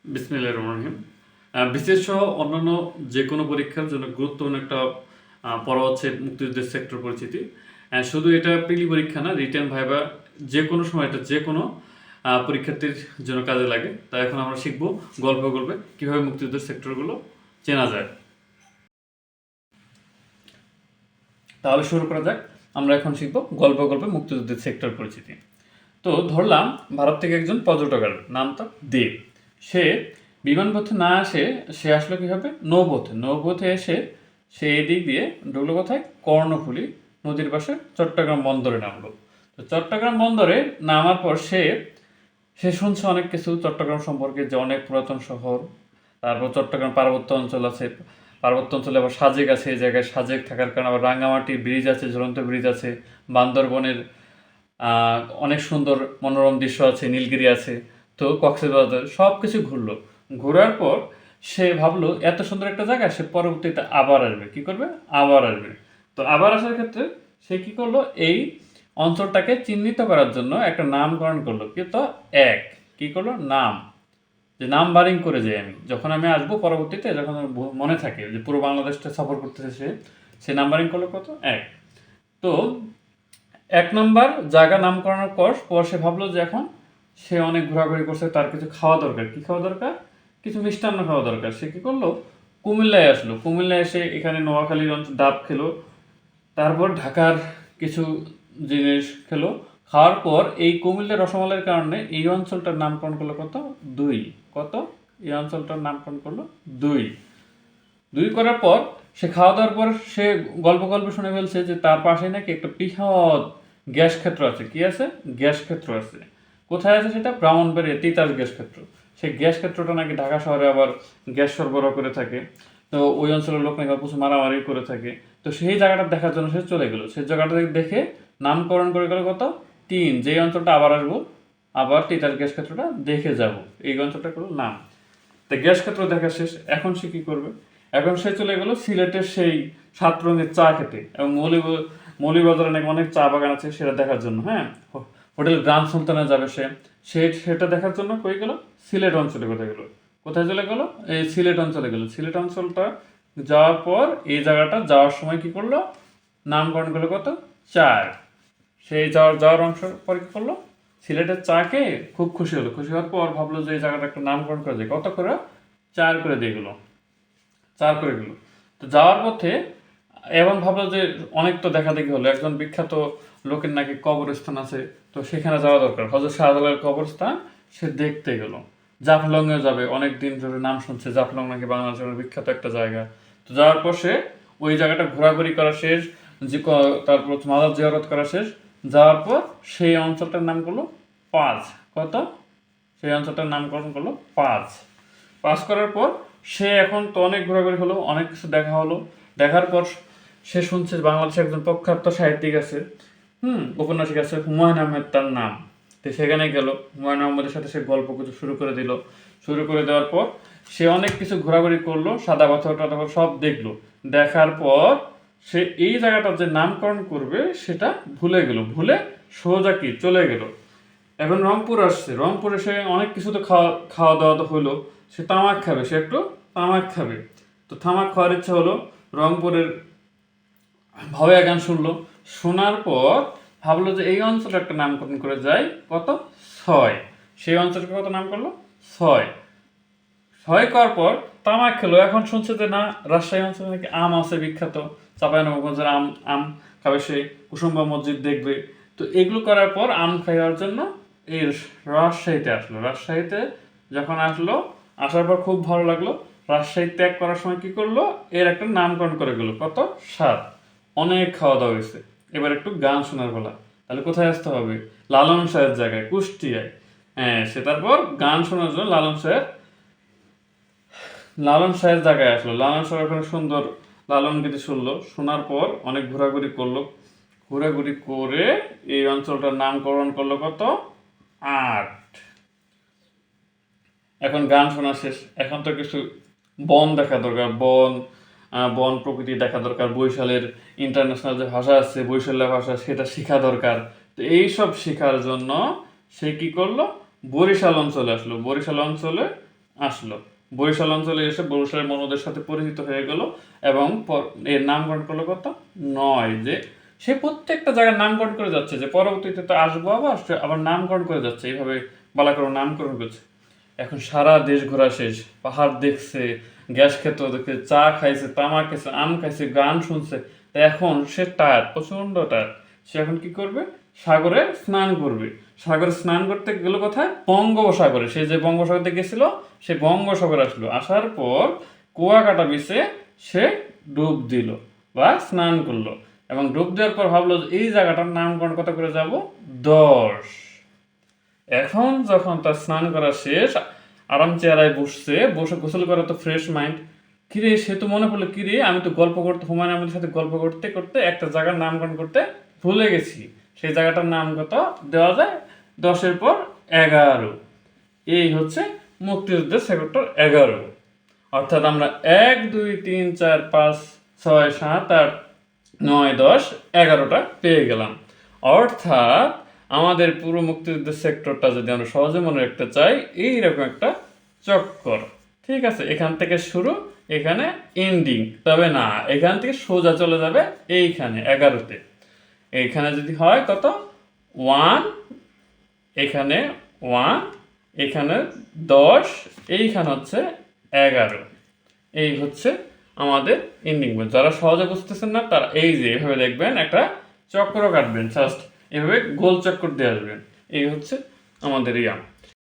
বিসমিল্লাহির রহমানির রহিম। বিসিএস সহ অন্যান্য যে কোনো পরীক্ষার জন্য গুরুত্বপূর্ণ একটা পড়া হচ্ছে মুক্তিযুদ্ধের সেক্টর পরিচিতি। শুধু এটা প্রিলি পরীক্ষা না, রিটেন ভাইভা যে কোনো সময় এটা যে কোনো পরীক্ষার্থীর জন্য কাজে লাগে। তাই এখন আমরা শিখবো গল্পে গল্পে কীভাবে মুক্তিযুদ্ধের সেক্টরগুলো চেনা যায়। তাহলে শুরু করা যাক। আমরা এখন শিখবো গল্পে গল্পে মুক্তিযুদ্ধের সেক্টর পরিচিতি। তো ধরলাম ভারত থেকে একজন পর্যটক আসবে, নাম তার দেব। সে বিমানপথে না আসে সে আসলো কীভাবে? নৌপথে এসে সে এদিক দিয়ে ঢুকলো কোথায়? কর্ণফুলী নদীর পাশে চট্টগ্রাম বন্দরে নামলো। তো চট্টগ্রাম বন্দরে নামার পর সে সে শুনছে অনেক কিছু চট্টগ্রাম সম্পর্কে, যে অনেক পুরাতন শহর। তারপর চট্টগ্রাম পার্বত্য অঞ্চল আছে, পার্বত্য অঞ্চলে আবার সাজেক আছে, এই জায়গায় সাজেক থাকার কারণে আবার রাঙামাটি ব্রিজ আছে, ঝুলন্ত ব্রিজ আছে, বান্দরবনের অনেক সুন্দর মনোরম দৃশ্য আছে, নীলগিরি আছে। তো কক্সবাজার সব কিছু ঘুরলো। ঘোরার পর সে ভাবলো এত সুন্দর একটা জায়গা, সে পরবর্তীতে আবার আসবে। কি করবে? আবার আসবে। তো আবার আসার ক্ষেত্রে সে কি করলো? এই অঞ্চলটাকে চিহ্নিত করার জন্য একটা নামকরণ করলো। কি তো এক কি করলো? নাম, যে নাম্বারিং করে যাই আমি, যখন আমি আসবো পরবর্তীতে, যখন আমার মনে থাকে যে পুরো বাংলাদেশটা সফর করতেছে, সে নাম্বারিং করলো কত? এক। তো 1 নম্বর জায়গা নামকরণের পর সে ভাবলো যে এখন সে অনেক ঘোরাঘুরি করছে, তার কিছু খাওয়া দরকার। কি খাওয়া দরকার? কিছু মিষ্টান্ন খাওয়া দরকার। সে কি করলো? কুমিল্লায় আসলো। কুমিল্লায় এসে এখানে নোয়াখালীর অঞ্চল ডাব খেলো, তারপর ঢাকার কিছু জিনিস খেলো। খাওয়ার পর এই কুমিল্লার রসমালাইয়ের কারণে এই অঞ্চলটার নামকরণ করলো কত? 2। কত? এই অঞ্চলটার নামকরণ করলো 2। 2 করার পর সে খাওয়া দাওয়ার পর সে গল্প শুনে ফেলছে যে তার পাশে নাকি একটা বৃহৎ গ্যাস ক্ষেত্র আছে। কি আছে? গ্যাস ক্ষেত্র আছে। কোথায় আছে সেটা? ব্রাহ্মণবাড়িয়া তিতাস গ্যাস ক্ষেত্র। সেই গ্যাস ক্ষেত্রটা নাকি ঢাকা শহরে আবার গ্যাস সরবরাহ করে থাকে। তো ওই অঞ্চলের লোক নাকি প্রচুর মারামারি করে থাকে। তো সেই জায়গাটা দেখার জন্য সে চলে গেল। সেই জায়গাটা দেখে নামকরণ করে গেল কত? 3। যেই অঞ্চলটা আবার আসবো, আবার তিতাস গ্যাস ক্ষেত্রটা দেখে যাব, এই অঞ্চলটা করলো নাম। তো গ্যাস ক্ষেত্র দেখা শেষ, এখন সে কি করবে? এখন সে চলে গেল সিলেটের সেই 7 রঙের চা খেতে, এবং মৌলভীবাজারে নাকি অনেক চা বাগান আছে সেটা দেখার জন্য। হ্যাঁ, হোটেল গ্রান্ড সুলতানে যাবে সেটা দেখার জন্য কই গেল? সিলেট অঞ্চলে। কোথায় গেল? কোথায় চলে গেল? এই সিলেট অঞ্চলে গেল। সিলেট অঞ্চলটা যাওয়ার পর এই জায়গাটা যাওয়ার সময় কি করলো? নামকরণ করলো কত? 4। সেই যাওয়ার অংশ পরে কি করলো? সিলেটের চা খেয়ে খুব খুশি হলো। খুশি হওয়ার পর ভাবলো যে এই জায়গাটা একটা নামকরণ করা যায়। কত করে? 4 করে দিয়ে গেলো। 4 করে গেল। তো যাওয়ার পথে এবং ভাবলো যে অনেক তো দেখাদেখি হলো, একজন বিখ্যাত লোকের নাকি কবরস্থান আছে, তো সেখানে যাওয়া দরকার। হযরত শাহজালালের কবরস্থান সে দেখতে গেল। জাফলংয়ে যাবে, অনেক দিন ধরে নাম শুনছে, জাফলং নাকি বাংলাদেশের বিখ্যাত একটা জায়গা। তো যাওয়ার পর সে ওই জায়গাটা ঘোরাঘুরি করা শেষ, তারপর মাজার জিয়ারত করা শেষ। যাওয়ার পর সেই অঞ্চলটার নাম করলো 5। কত? সেই অঞ্চলটার নামকরণ করলো 5। পাস করার পর সে এখন তো অনেক ঘোরাঘুরি হলো, অনেক কিছু দেখা হলো। দেখার পর সে শুনছে বাংলাদেশে একজন প্রখ্যাত সাহিত্যিক আছে, ঔপন্যাসিক আছে, হুমায়ুন আহমেদ তার নাম। তো সেখানে গেল, হুমায়ুন আহমেদের সাথে সে গল্প কিছু শুরু করে দিল। শুরু করে দেওয়ার পর সে অনেক কিছু ঘোরাঘুরি করলো, সাদা পাথর টাথর সব দেখলো। দেখার পর সে এই জায়গাটার যে নামকরণ করবে সেটা ভুলে সোজা কি চলে গেল। এখন রংপুর আসছে, রংপুরে সে অনেক কিছু তো খাওয়া দাওয়া তো হলো, সে তামাক খাবে, সে একটু তামাক খাবে। তো তামাক খাওয়ার ইচ্ছা হলো, রংপুরের ভাওয়া গান শুনলো। শোনার পর ভাবলো যে এই অঞ্চলে একটা নামকরণ করে যায়। কত? 6। সেই অঞ্চলকে কত নাম করলো? 6। 6 করার পর তামাক খেলো। এখন শুনছে যে না, রাজশাহী অঞ্চলে নাকি আম আছে বিখ্যাত, চাঁপাইনবাবগঞ্জের আম আম খাবে সে, কুসুম্বা মসজিদ দেখবে। তো এগুলো করার পর আম খাওয়ার জন্য এই রাজশাহীতে আসলো। রাজশাহীতে যখন আসলো, আসার পর খুব ভালো লাগলো। রাজশাহী ত্যাগ করার সময় কি করলো? এর একটা নামকরণ করে গেল। কত? 7। অনেক খাওয়া দাওয়া হয়েছে, এবার একটু গান শোনার বেলা। তাহলে কোথায় আসতে হবে? লালন শাহের জায়গায়, কুষ্টিয়ায়। হ্যাঁ, সে তারপর গান শোনার জন্য লালন শাহের জায়গায় আসলো। লালন শাহ ওখানে সুন্দর লালন গীতি শুনলো। শোনার পর অনেক ঘোরাঘুরি করলো। ঘোরাঘুরি করে এই অঞ্চলটার নামকরণ করলো কত? 8। এখন গান শোনা শেষ, এখন তো কিছু বন দেখা দরকার। বন প্রকৃতি দেখা দরকার। বরিশালের ইন্টারন্যাশনাল যে ভাষা আছে, বরিশালের ভাষা, সেটা শেখা দরকার। তো এইসব শেখার জন্য সে কি করলো? বরিশাল অঞ্চলে আসলো। বরিশাল অঞ্চলে আসলো, বরিশাল অঞ্চলে এসে বরিশালের মনুদের সাথে পরিচিত হয়ে গেল এবং এর নামকরণ করলো কত 9, যে সে প্রত্যেকটা জায়গায় নামকরণ করে যাচ্ছে, যে পরবর্তীতে তো আসবো আবার সে আবার নামকরণ করে যাচ্ছে, এইভাবে বালা করে নামকরণ করছে। এখন সারা দেশ ঘোরা শেষ, পাহাড় দেখছে, গ্যাস খেত দেখছে, চা খাইছে, তামাক খাইছে, আম খাইছে, গান শুনছে, তা এখন সে টায়ার্ড, প্রচন্ড টায়ার্ড। সে এখন কি করবে, সাগরে স্নান করবে। সাগরে স্নান করতে গেল কোথায়, বঙ্গোপসাগরে। সে যে বঙ্গোপসাগরে গেছিল সে বঙ্গোপসাগরে আসলো, আসার পর কুয়াকাটা বিচে সে ডুব দিল বা স্নান করলো, এবং ডুব দেওয়ার পর ভাবলো যে এই জায়গাটার নামকরণ কত করে যাব, 10। এখন যখন তার স্নান করা শেষ, আরাম চেয়ারায় বসছে, বসে গোসল করে তো ফ্রেশ মাইন্ড, কিরে সে তো মনে পড়লো, কিরে আমি তো গল্প করতে হুমায়ুন আহমেদের সাথে গল্প করতে করতে একটা জায়গার নামকরণ করতে ভুলে গেছি, সেই জায়গাটার নাম কত দেওয়া যায়, 10-এর পর 11। এই হচ্ছে মুক্তিযুদ্ধের সেক্টর 11। অর্থাৎ আমরা 1, 2, 3, 4, 5, 6, 7, 8, 9, 10, 11টা পেয়ে গেলাম। অর্থাৎ আমাদের পুরো মুক্তিযুদ্ধের সেক্টরটা যদি আমরা সহজে মনে রাখতে চাই, এইরকম একটা চক্কর। ঠিক আছে, এখান থেকে শুরু, এখানে এন্ডিং, তবে না এখান থেকে সোজা চলে যাবে এইখানে 11তে। এইখানে যদি হয় কত 1, এখানে 1, এখানে 10, এইখানে হচ্ছে 11। এই হচ্ছে আমাদের এন্ডিং পয়েন্ট। যারা সহজে বুঝতেছেন না তারা এই যে এভাবে দেখবেন, একটা চক্র কাটবেন, জাস্ট এভাবে গোল চক্কর দিয়ে আসবেন। এই হচ্ছে আমাদের ইয়াম।